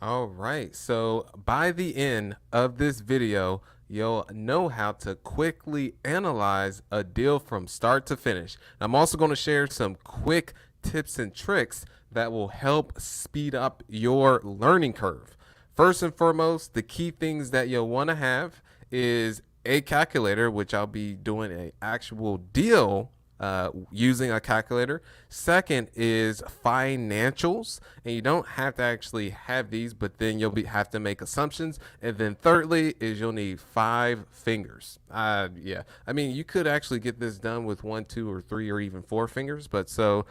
All right, so by the end of this video, you'll know how to quickly analyze a deal from start to finish. I'm also going to share some quick tips and tricks that will help speed up your learning curve. First and foremost, the key things that you'll want to have is a calculator, which I'll be doing an actual deal using a calculator. Second is financials, and you don't have to actually have these, but then have to make assumptions. And then thirdly is you'll need 5 fingers. Yeah, I mean, you could actually get this done with 1, 2, or 3, or even 4 fingers, but so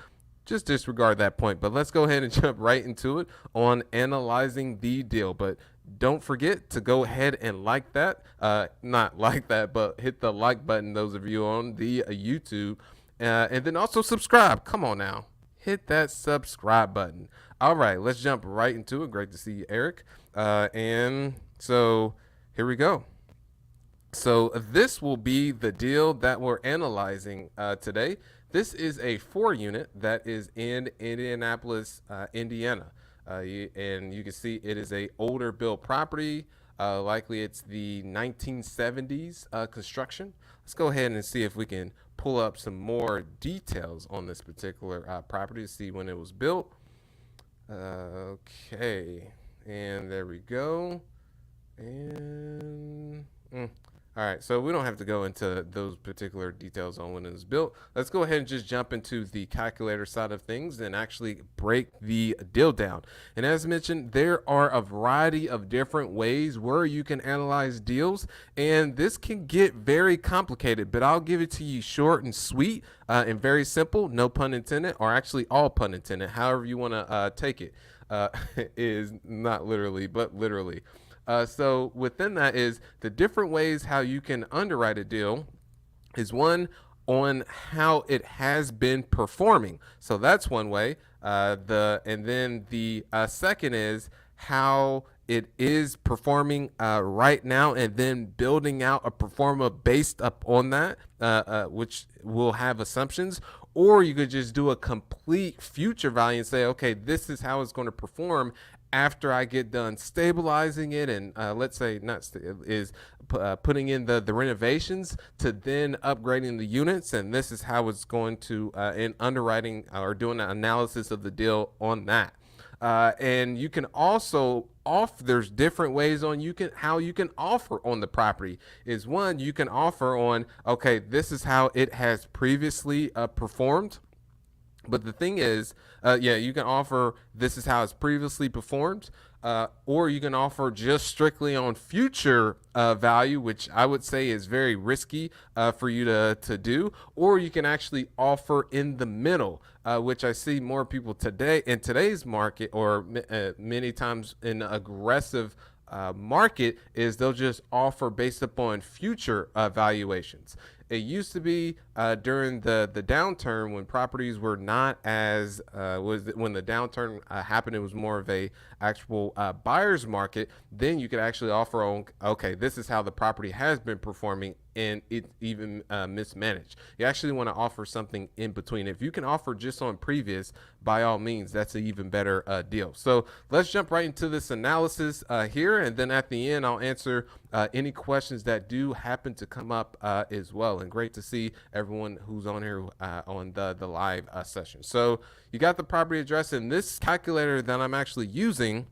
just disregard that point. But let's go ahead and jump right into it on analyzing the deal. But don't forget to go ahead and like that, not like that, but hit the like button, those of you on the YouTube. And then also subscribe. Come on now. Hit that subscribe button. All right, let's jump right into it. Great to see you, Eric. And so here we go. So this will be the deal that we're analyzing today. This is a 4-unit that is in Indianapolis, Indiana. And you can see it is a older built property. Likely it's the 1970s construction. Let's go ahead and see if we can pull up some more details on this particular property to see when it was built. Okay, and there we go. And all right, so we don't have to go into those particular details on when it was built. Let's go ahead and just jump into the calculator side of things and actually break the deal down. And as mentioned, there are a variety of different ways where you can analyze deals, and this can get very complicated, but I'll give it to you short and sweet and very simple, no pun intended, or actually all pun intended, however you want to take it. Is not literally, but literally. So within that is the different ways how you can underwrite a deal is one on how it has been performing. So that's one way. And then the second is how it is performing right now, and then building out a performer based up on that, which will have assumptions. Or you could just do a complete future value and say, okay, this is how it's going to perform after I get done stabilizing it, and let's say putting in the renovations to then upgrading the units, and this is how it's going to in underwriting or doing an analysis of the deal on that. And you can also there's different ways on how you can offer on the property. Is one, you can offer on, okay, this is how it has previously performed. But the thing is, yeah, you can offer this is how it's previously performed, or you can offer just strictly on future value, which I would say is very risky for you to do. Or you can actually offer in the middle, which I see more people today in today's market, or many times in aggressive market, is they'll just offer based upon future valuations. It used to be during the downturn when properties were not as when the downturn happened, it was more of a actual buyer's market. Then you could actually offer on, okay, this is how the property has been performing, and it even mismanaged. You actually want to offer something in between. If you can offer just on previous, by all means, that's an even better deal. So let's jump right into this analysis here, and then at the end I'll answer any questions that do happen to come up as well. And great to see everyone who's on here on the live session. So you got the property address, and this calculator that I'm actually using,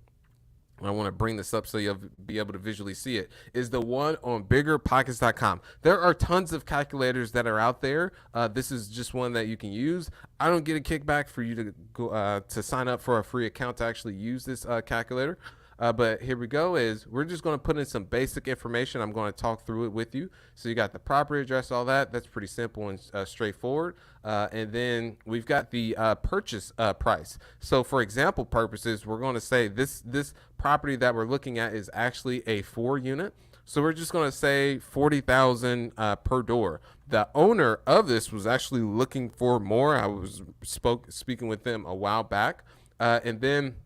I want to bring this up so you'll be able to visually see it, is the one on biggerpockets.com. There are tons of calculators that are out there. This is just one that you can use. I don't get a kickback for you to go to sign up for a free account to actually use this calculator. But here we go, is we're just going to put in some basic information. I'm going to talk through it with you. So you got the property address, all that. That's pretty simple and straightforward. And then we've got the purchase price. So for example purposes, we're going to say this property that we're looking at is actually a 4-unit. So we're just going to say $40,000 per door. The owner of this was actually looking for more. I was speaking with them a while back. And then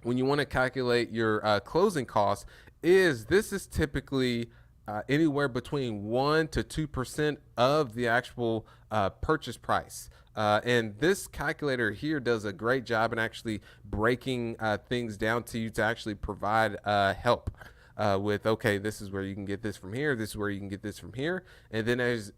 when you want to calculate your closing costs, this is typically anywhere between 1 to 2% of the actual purchase price. And this calculator here does a great job in actually breaking things down to you to actually provide help with, okay, this is where you can get this from here. This is where you can get this from here. And then as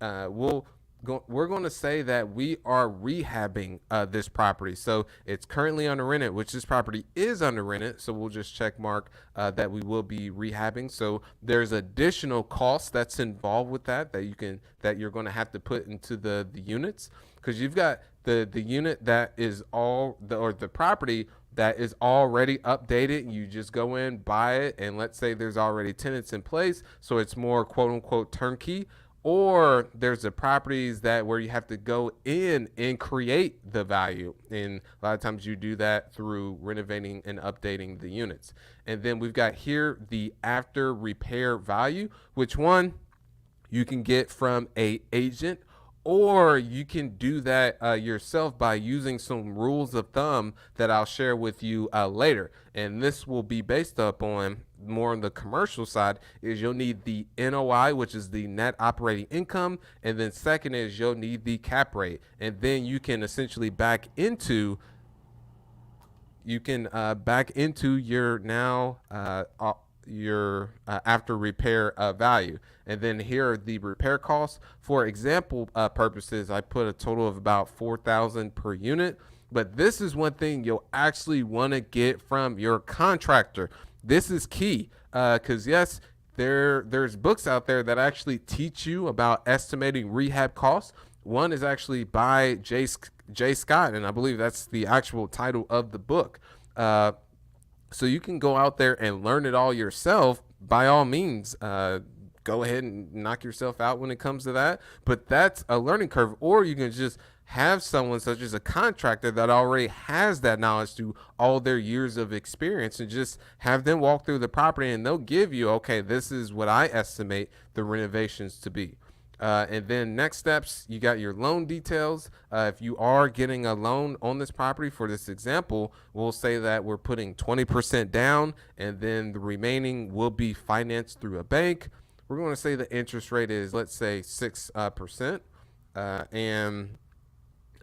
we're going to say that we are rehabbing this property. So it's currently under rented, which this property is under rented. So we'll just check mark that we will be rehabbing. So there's additional costs that's involved with that you're going to have to put into the units, because you've got the unit that is the property that is already updated. You just go in, buy it, and let's say there's already tenants in place, so it's more quote unquote turnkey. Or there's the properties where you have to go in and create the value. And a lot of times you do that through renovating and updating the units. And then we've got here the after repair value, which one you can get from an agent, or you can do that yourself by using some rules of thumb that I'll share with you later. And this will be based up on more on the commercial side. Is you'll need the NOI, which is the net operating income, and then second is you'll need the cap rate, and then you can essentially back into your now your after repair value. And then here are the repair costs. For example purposes, I put a total of about $4,000 per unit. But this is one thing you'll actually want to get from your contractor. This is key because yes, there's books out there that actually teach you about estimating rehab costs. One is actually by J. Scott, and I believe that's the actual title of the book. So you can go out there and learn it all yourself. By all means, go ahead and knock yourself out when it comes to that. But that's a learning curve. Or you can just have someone such as a contractor that already has that knowledge through all their years of experience, and just have them walk through the property, and they'll give you, okay, this is what I estimate the renovations to be. And then next steps, you got your loan details. If you are getting a loan on this property, for this example, we'll say that we're putting 20% down, and then the remaining will be financed through a bank. We're going to say the interest rate is, let's say, 6%, and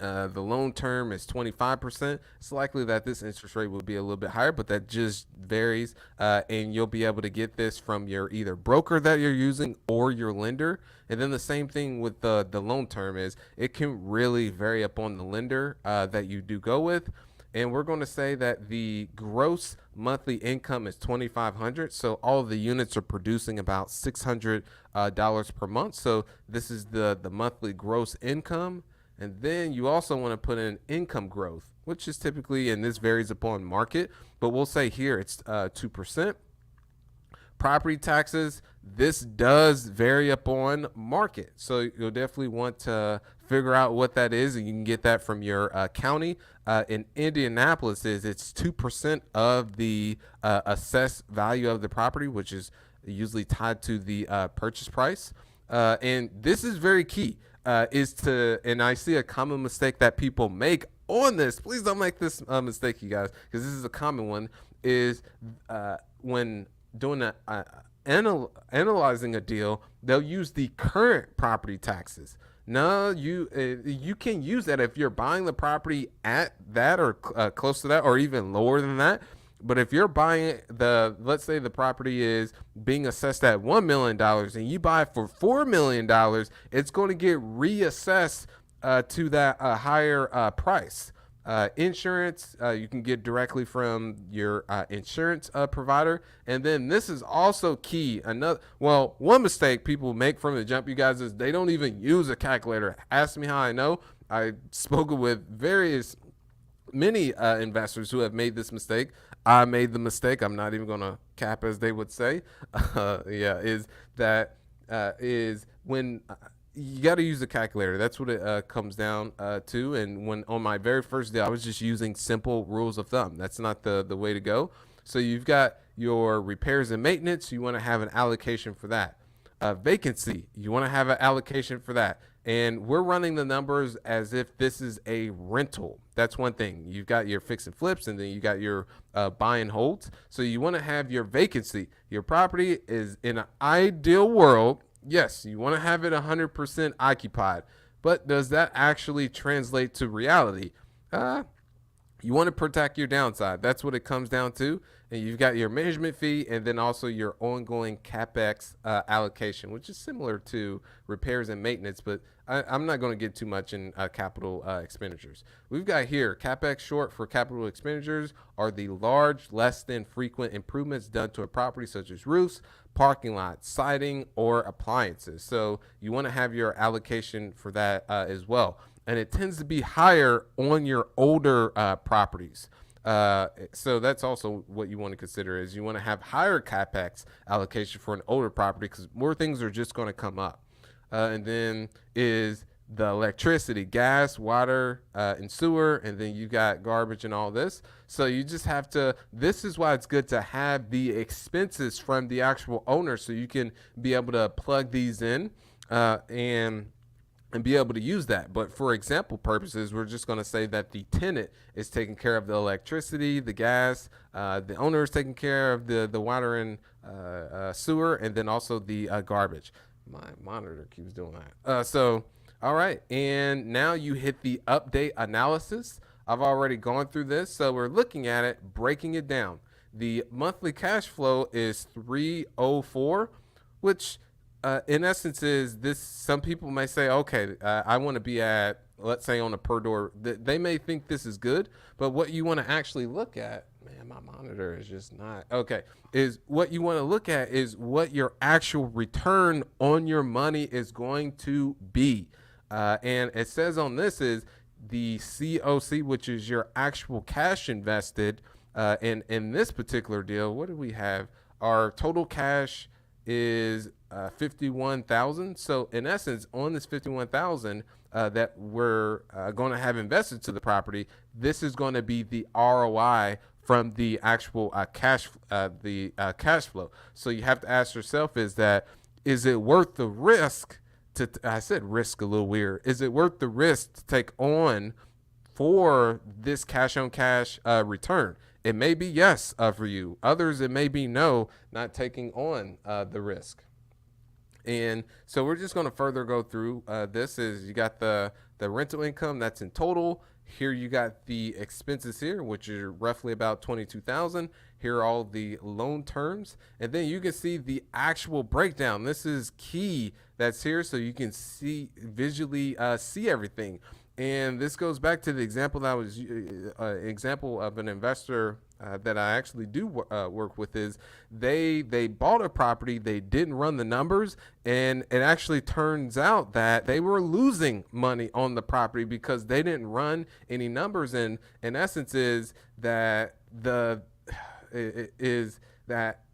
the loan term is 25%. It's likely that this interest rate will be a little bit higher, but that just varies. And you'll be able to get this from your either broker that you're using or your lender. And then the same thing with the loan term is it can really vary upon the lender that you do go with. And we're going to say that the gross monthly income is $2,500. So all the units are producing about $600 per month. So this is the monthly gross income. And then you also want to put in income growth, which is typically, and this varies upon market, but we'll say here it's 2%. Property taxes, this does vary upon market. So you'll definitely want to figure out what that is, and you can get that from your county. In Indianapolis, it's 2% of the assessed value of the property, which is usually tied to the purchase price. And this is very key. And I see a common mistake that people make on this. Please don't make this mistake, you guys, because this is a common one, is when doing analyzing a deal, they'll use the current property taxes. No, you can use that if you're buying the property at that or close to that or even lower than that. But if you're buying let's say the property is being assessed at $1 million and you buy it for $4 million, it's going to get reassessed to that higher price. Insurance, you can get directly from your insurance provider. And then this is also key. One mistake people make from the jump, you guys, is they don't even use a calculator. Ask me how I know. I've spoken with many investors who have made this mistake. I made the mistake. I'm not even going to cap, as they would say. Is when you got to use a calculator. That's what it comes down to. And when on my very first day, I was just using simple rules of thumb. That's not the way to go. So you've got your repairs and maintenance. You want to have an allocation for that. Vacancy, you want to have an allocation for that. And we're running the numbers as if this is a rental. That's one thing. You've got your fix and flips, and then you got your buy and holds. So you want to have your vacancy. Your property is in an ideal world. Yes, you want to have it 100% occupied. but does that actually translate to reality? You want to protect your downside. That's what it comes down to. And you've got your management fee and then also your ongoing CapEx allocation, which is similar to repairs and maintenance, but I'm not going to get too much in capital expenditures. We've got here CapEx, short for capital expenditures, are the large, less than frequent improvements done to a property, such as roofs, parking lots, siding, or appliances. So you want to have your allocation for that as well. And it tends to be higher on your older properties. So that's also what you want to consider is you want to have higher CapEx allocation for an older property because more things are just going to come up. And then is the electricity, gas, water, and sewer, and then you got garbage and all this. So you just have to, this is why it's good to have the expenses from the actual owner so you can be able to plug these in and be able to use that. But for example purposes, we're just going to say that the tenant is taking care of the electricity, the gas, the owner is taking care of the water and sewer, and then also the garbage. My monitor keeps doing that. All right. And now you hit the update analysis. I've already gone through this. So we're looking at it, breaking it down. The monthly cash flow is 304, which in essence is this. Some people may say, okay, I want to be at, let's say on a per door, they may think this is good, but what you want to actually look at, man, my monitor is just not, okay, is what you want to look at is what your actual return on your money is going to be. And it says on this is the COC, which is your actual cash invested. And in this particular deal, what do we have? Our total cash is 51,000. So in essence, on this 51,000 that we're going to have invested to the property, this is going to be the ROI from the actual cash flow. So you have to ask yourself: is it worth the risk? I said risk a little weird. Is it worth the risk to take on for this cash on cash return? It may be yes for you. Others, it may be no, not taking on the risk. And so we're just going to further go through this. Is you got the rental income that's in total. Here you got the expenses here, which are roughly about 22,000. Here are all the loan terms, and then you can see the actual breakdown. This is key that's here, so you can see visually see everything. And this goes back to the example that was example of an investor that I actually do work with. Is they bought a property, they didn't run the numbers, and it actually turns out that they were losing money on the property because they didn't run any numbers. And in essence, is that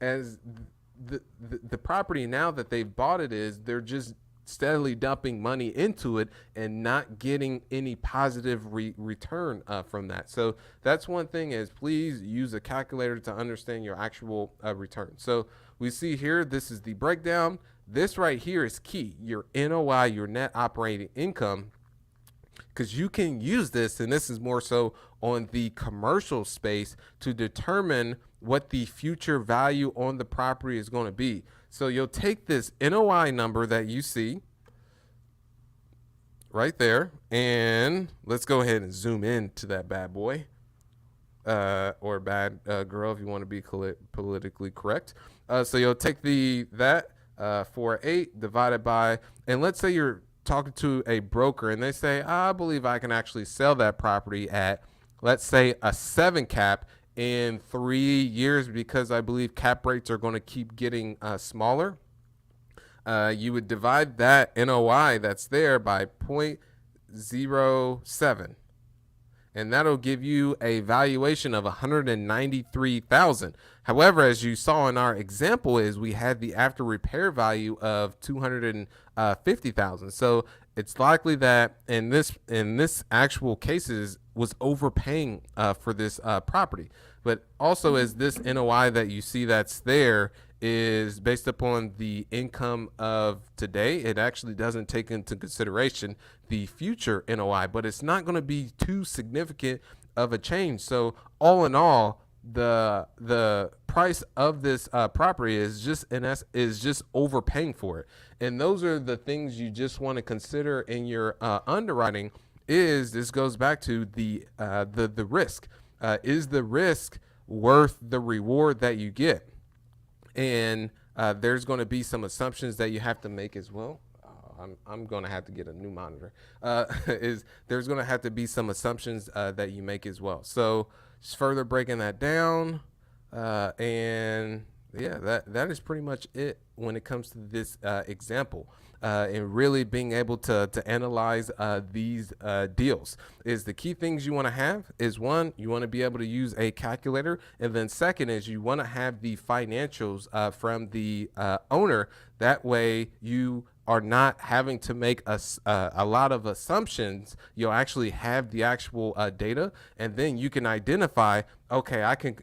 as the property now that they've bought it is they're just steadily dumping money into it and not getting any positive return from that. So that's one thing, is please use a calculator to understand your actual return. So we see here, this is the breakdown. This right here is key, your NOI, your net operating income, because you can use this, and this is more so on the commercial space, to determine what the future value on the property is going to be. So you'll take this NOI number that you see right there, and let's go ahead and zoom in to that bad boy, or bad girl if you want to be politically correct. So you'll take that 4.8 divided by, and let's say you're talking to a broker and they say, I believe I can actually sell that property at, let's say, a 7 cap in 3 years because I believe cap rates are going to keep getting smaller. You would divide that NOI that's there by 0.07, and that'll give you a valuation of 193,000. However, as you saw in our example, is we had the after repair value of 250,000. So it's likely that in this actual cases was overpaying for this property. But also, as this NOI that you see that's there is based upon the income of today, it actually doesn't take into consideration the future NOI, but it's not going to be too significant of a change. So all in all, the price of this property is just overpaying for it. And those are the things you just want to consider in your underwriting. Is this goes back to the risk? Is the risk worth the reward that you get? And there's going to be some assumptions that you have to make as well. I'm going to have to get a new monitor. Is there's going to have to be some assumptions that you make as well. So just further breaking that down, and yeah, that is pretty much it when it comes to this example. And really being able to analyze these deals is the key things you want to have is one, you want to be able to use a calculator. And then second is you want to have the financials from the owner. That way you are not having to make a lot of assumptions. You'll actually have the actual data, and then you can identify, okay, I can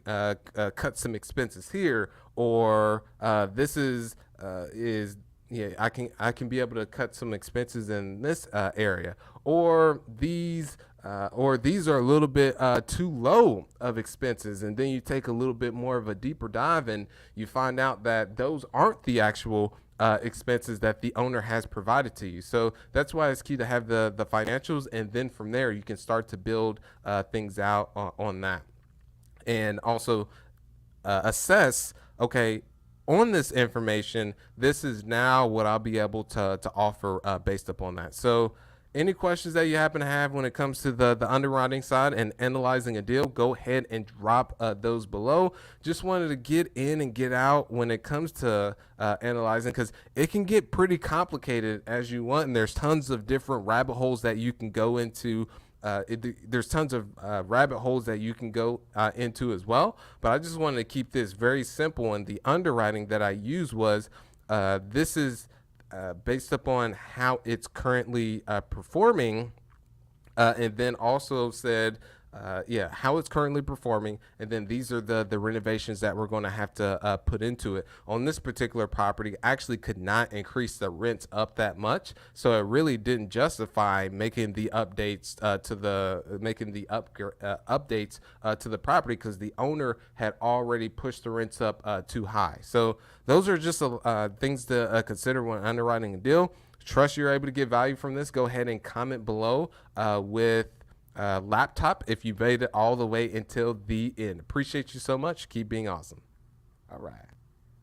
cut some expenses here, or this is yeah, I can be able to cut some expenses in this area, or these are a little bit too low of expenses, and then you take a little bit more of a deeper dive, and you find out that those aren't the actual expenses that the owner has provided to you. So that's why it's key to have the financials, and then from there you can start to build things out on that, and also assess, okay, on this information, this is now what I'll be able to offer based upon that. So any questions that you happen to have when it comes to the underwriting side and analyzing a deal, go ahead and drop those below. Just wanted to get in and get out when it comes to analyzing, because it can get pretty complicated as you want, and there's tons of different rabbit holes that you can go into. There's tons of rabbit holes that you can go into as well, but I just wanted to keep this very simple. And the underwriting that I used was this is based upon how it's currently performing, and then also said how it's currently performing, and then these are the renovations that we're going to have to put into it. On this particular property, actually could not increase the rents up that much, so it really didn't justify making the updates updates to the property, because the owner had already pushed the rents up too high. So those are just things to consider when underwriting a deal. Trust you're able to get value from this. Go ahead and comment below with laptop if you made it all the way until the end. Appreciate you so much. Keep being awesome. All right.